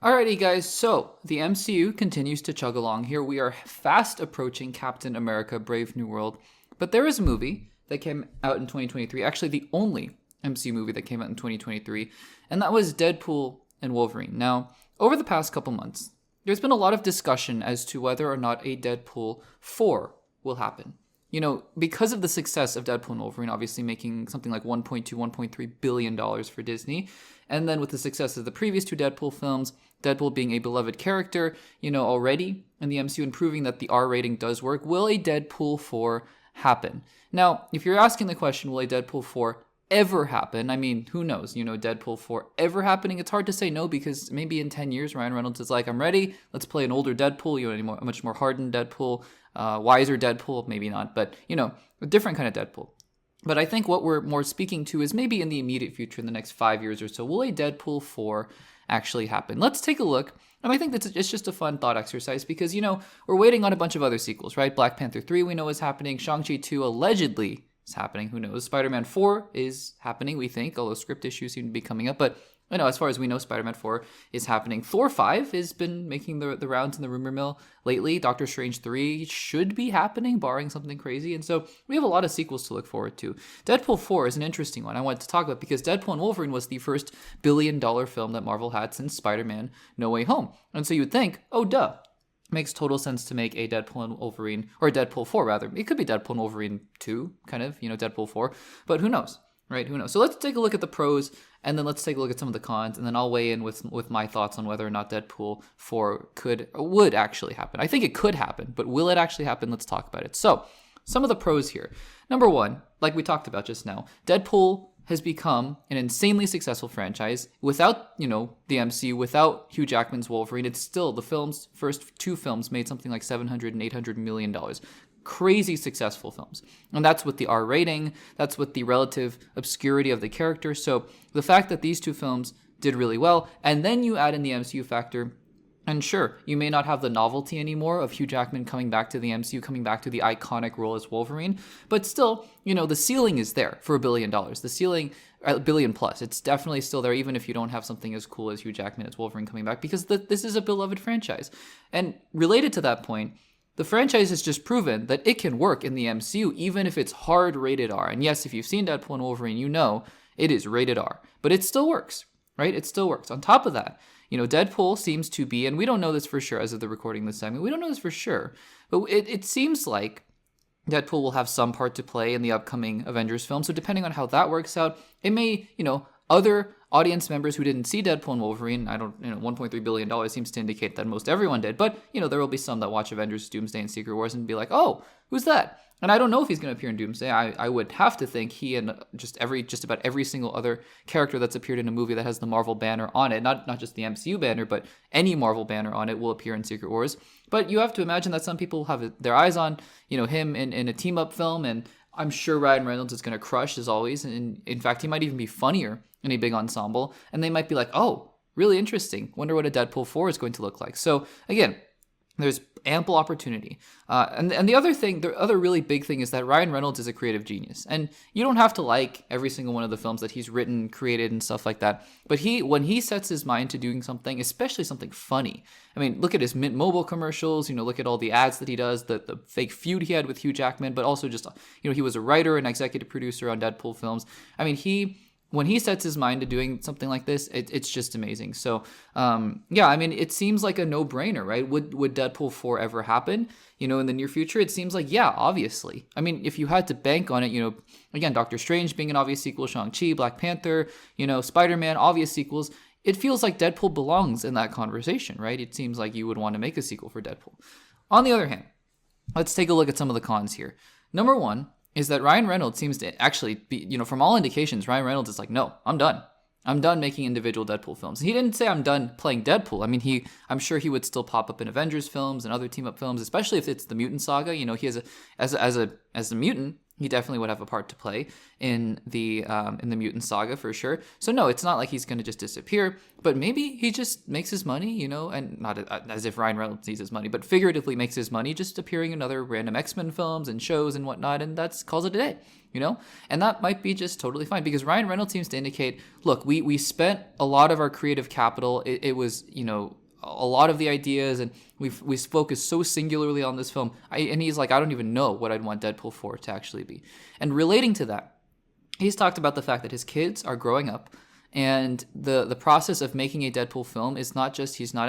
Alrighty, guys, so the MCU continues to chug along here. We are fast approaching Captain America Brave New World, but there is a movie that came out in 2023, actually the only MCU movie that came out in 2023, and that was Deadpool and Wolverine. Now, over the past couple months, there's been a lot of discussion as to whether or not a Deadpool 4 will happen. You know, because of the success of Deadpool and Wolverine, obviously making something like $1.2, $1.3 billion for Disney, and then with the success of the previous two Deadpool films, Deadpool being a beloved character, you know, already in the MCU and proving that the R rating does work, will a Deadpool 4 happen? Now, if you're asking the question, will a Deadpool 4 ever happen? I mean, who knows? You know, Deadpool 4 ever happening? It's hard to say no, because maybe in 10 years, Ryan Reynolds is like, I'm ready. Let's play an older Deadpool, you know, a much more hardened Deadpool, wiser Deadpool, maybe not, but, you know, a different kind of Deadpool. But I think what we're more speaking to is maybe in the immediate future, in the next 5 years or so, will a Deadpool 4 actually happen? Let's take a look. And I think it's just a fun thought exercise because, you know, we're waiting on a bunch of other sequels, right? Black Panther 3 we know is happening. Shang-Chi 2 allegedly is happening. Who knows? Spider-Man 4 is happening, we think, although script issues seem to be coming up. But, you know, as far as we know, Spider-Man 4 is happening. Thor 5 has been making the rounds in the rumor mill lately. Doctor Strange 3 should be happening, barring something crazy. And so we have a lot of sequels to look forward to. Deadpool 4 is an interesting one I wanted to talk about because Deadpool and Wolverine was the first billion-dollar film that Marvel had since Spider-Man No Way Home. And so you'd think, oh, duh. Makes total sense to make a Deadpool and Wolverine, or a Deadpool 4 rather. It could be Deadpool and Wolverine 2, kind of, you know, Deadpool 4. But who knows, right? Who knows? So let's take a look at the pros, and then let's take a look at some of the cons, and then I'll weigh in with my thoughts on whether or not Deadpool 4 would actually happen. I think it could happen, but will it actually happen? Let's talk about it. So, some of the pros here. Number one, like we talked about just now, Deadpool has become an insanely successful franchise. Without, you know, the MCU, without Hugh Jackman's Wolverine, it's still the first two films made something like $700 and $800 million. Crazy successful films. And that's with the R rating, that's with the relative obscurity of the character. So the fact that these two films did really well, and then you add in the MCU factor, and sure, you may not have the novelty anymore of Hugh Jackman coming back to the MCU, coming back to the iconic role as Wolverine, but still, you know, the ceiling is there for $1 billion. The ceiling, $1 billion plus, it's definitely still there, even if you don't have something as cool as Hugh Jackman as Wolverine coming back, because this is a beloved franchise. And related to that point, the franchise has just proven that it can work in the MCU, even if it's hard rated R. And yes, if you've seen Deadpool and Wolverine, you know it is rated R, but it still works, right? It still works. On top of that, you know, Deadpool seems to be, and we don't know this for sure as of the recording of this segment, we don't know this for sure, but it seems like Deadpool will have some part to play in the upcoming Avengers film. So depending on how that works out, it may, you know, other audience members who didn't see Deadpool and Wolverine, $1.3 billion seems to indicate that most everyone did, but, you know, there will be some that watch Avengers, Doomsday, and Secret Wars and be like, oh, who's that? And I don't know if he's going to appear in Doomsday. I would have to think he and just about every single other character that's appeared in a movie that has the Marvel banner on it, not just the MCU banner, but any Marvel banner on it will appear in Secret Wars. But you have to imagine that some people have their eyes on, you know, him in a team-up film, and I'm sure Ryan Reynolds is going to crush as always. And in fact, he might even be funnier in a big ensemble. And they might be like, oh, really interesting. Wonder what a Deadpool 4 is going to look like. So again, there's ample opportunity. And the other really big thing is that Ryan Reynolds is a creative genius. And you don't have to like every single one of the films that he's written, created, and stuff like that. But when he sets his mind to doing something, especially something funny, I mean, look at his Mint Mobile commercials, you know, look at all the ads that he does, the fake feud he had with Hugh Jackman, but also just, you know, he was a writer and executive producer on Deadpool films. I mean, when he sets his mind to doing something like this, it's just amazing. So, yeah, I mean, it seems like a no-brainer, right? Would Deadpool 4 ever happen, you know, in the near future? It seems like, yeah, obviously. I mean, if you had to bank on it, you know, again, Doctor Strange being an obvious sequel, Shang-Chi, Black Panther, you know, Spider-Man, obvious sequels, it feels like Deadpool belongs in that conversation, right? It seems like you would want to make a sequel for Deadpool. On the other hand, let's take a look at some of the cons here. Number one is that Ryan Reynolds seems to actually be, you know, from all indications, Ryan Reynolds is like, no, I'm done. I'm done making individual Deadpool films. He didn't say I'm done playing Deadpool. I mean, I'm sure he would still pop up in Avengers films and other team-up films, especially if it's the mutant saga. You know, he has as a mutant, he definitely would have a part to play in the mutant saga for sure. So no, it's not like he's going to just disappear, but maybe he just makes his money, and not as if Ryan Reynolds needs his money, but figuratively makes his money just appearing in other random X-Men films and shows and whatnot, and that's calls it a day. And that might be just totally fine, because Ryan Reynolds seems to indicate, look, we spent a lot of our creative capital. It was, a lot of the ideas, and we focused so singularly on this film. And he's like, I don't even know what I'd want Deadpool 4 to actually be. And relating to that, he's talked about the fact that his kids are growing up, and the process of making a Deadpool film is not just, he's not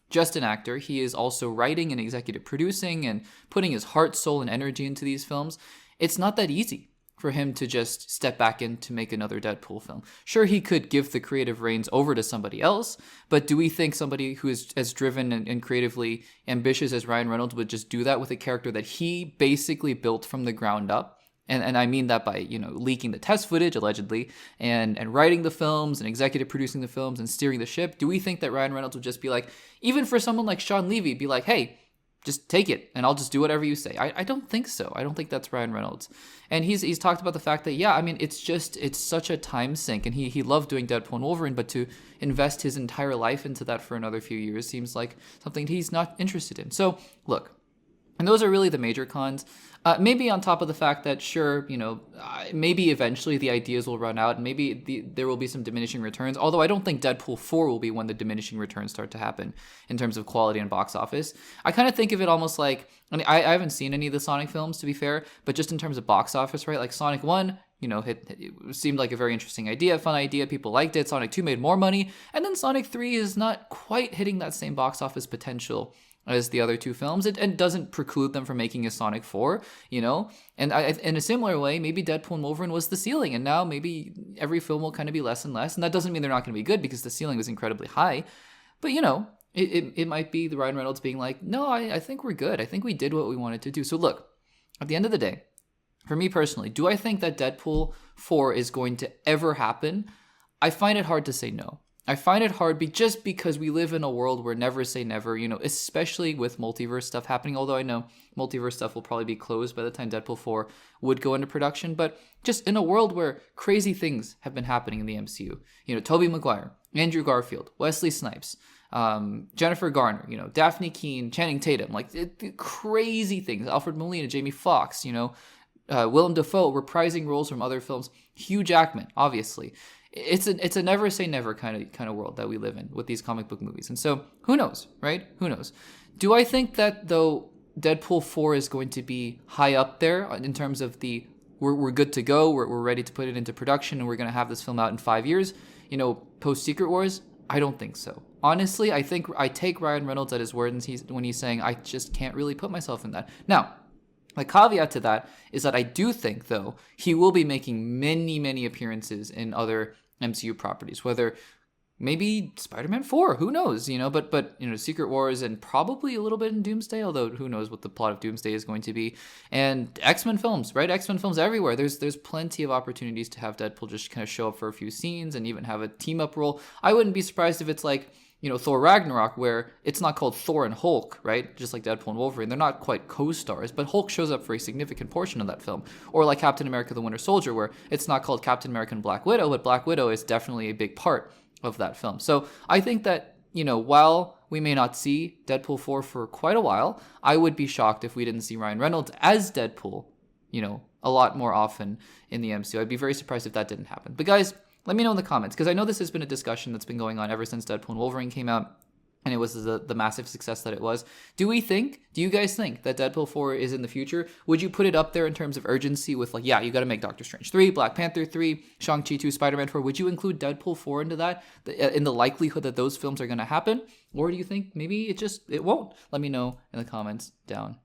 just an actor. He is also writing and executive producing and putting his heart, soul, and energy into these films. It's not that easy for him to just step back in to make another Deadpool film. Sure, he could give the creative reins over to somebody else, but do we think somebody who is as driven and creatively ambitious as Ryan Reynolds would just do that with a character that he basically built from the ground up? And I mean that by, leaking the test footage, allegedly, and writing the films and executive producing the films and steering the ship. Do we think that Ryan Reynolds would just be like, even for someone like Sean Levy, be like, hey, just take it, and I'll just do whatever you say? I don't think so. I don't think that's Ryan Reynolds. And he's talked about the fact that, it's such a time sink, and he loved doing Deadpool and Wolverine, but to invest his entire life into that for another few years seems like something he's not interested in. So, look, and those are really the major cons. Maybe on top of the fact that, sure, maybe eventually the ideas will run out, and maybe there will be some diminishing returns. Although I don't think Deadpool 4 will be when the diminishing returns start to happen in terms of quality and box office. I kind of think of it almost like, I haven't seen any of the Sonic films, to be fair, but just in terms of box office, right? Like Sonic 1, it seemed like a very interesting idea, fun idea. People liked it. Sonic 2 made more money. And then Sonic 3 is not quite hitting that same box office potential as the other two films. It doesn't preclude them from making a Sonic 4, And in a similar way, maybe Deadpool and Wolverine was the ceiling, and now maybe every film will kind of be less and less. And that doesn't mean they're not going to be good, because the ceiling was incredibly high. But, it might be the Ryan Reynolds being like, no, I think we're good. I think we did what we wanted to do. So look, at the end of the day, for me personally, do I think that Deadpool 4 is going to ever happen? I find it hard to say no. I find it hard just because we live in a world where never say never, especially with multiverse stuff happening. Although I know multiverse stuff will probably be closed by the time Deadpool 4 would go into production. But just in a world where crazy things have been happening in the MCU. Tobey Maguire, Andrew Garfield, Wesley Snipes, Jennifer Garner, Daphne Keane, Channing Tatum, crazy things. Alfred Molina, Jamie Foxx, Willem Dafoe reprising roles from other films. Hugh Jackman, obviously. It's a never say never kind of world that we live in with these comic book movies. And so who knows, right? Who knows? Do I think that, though, Deadpool 4 is going to be high up there in terms of we're good to go, we're ready to put it into production, and we're going to have this film out in 5 years, post Secret Wars? I don't think so. Honestly, I think I take Ryan Reynolds at his word when he's saying, I just can't really put myself in that. Now, the caveat to that is that I do think, though, he will be making many, many appearances in other MCU properties, whether maybe Spider-Man 4, who knows, but Secret Wars, and probably a little bit in Doomsday, although who knows what the plot of Doomsday is going to be, and X-Men films, right? X-Men films everywhere. There's plenty of opportunities to have Deadpool just kind of show up for a few scenes and even have a team-up role. I wouldn't be surprised if it's like, Thor Ragnarok, where it's not called Thor and Hulk, right? Just like Deadpool and Wolverine. They're not quite co-stars, but Hulk shows up for a significant portion of that film. Or like Captain America the Winter Soldier, where it's not called Captain America and Black Widow, but Black Widow is definitely a big part of that film. So I think that, while we may not see Deadpool 4 for quite a while, I would be shocked if we didn't see Ryan Reynolds as Deadpool, a lot more often in the MCU. I'd be very surprised if that didn't happen. But guys, let me know in the comments, because I know this has been a discussion that's been going on ever since Deadpool and Wolverine came out, and it was the massive success that it was. Do you guys think that Deadpool 4 is in the future? Would you put it up there in terms of urgency with you got to make Doctor Strange 3, Black Panther 3, Shang-Chi 2, Spider-Man 4? Would you include Deadpool 4 into that, in the likelihood that those films are going to happen? Or do you think maybe it won't? Let me know in the comments down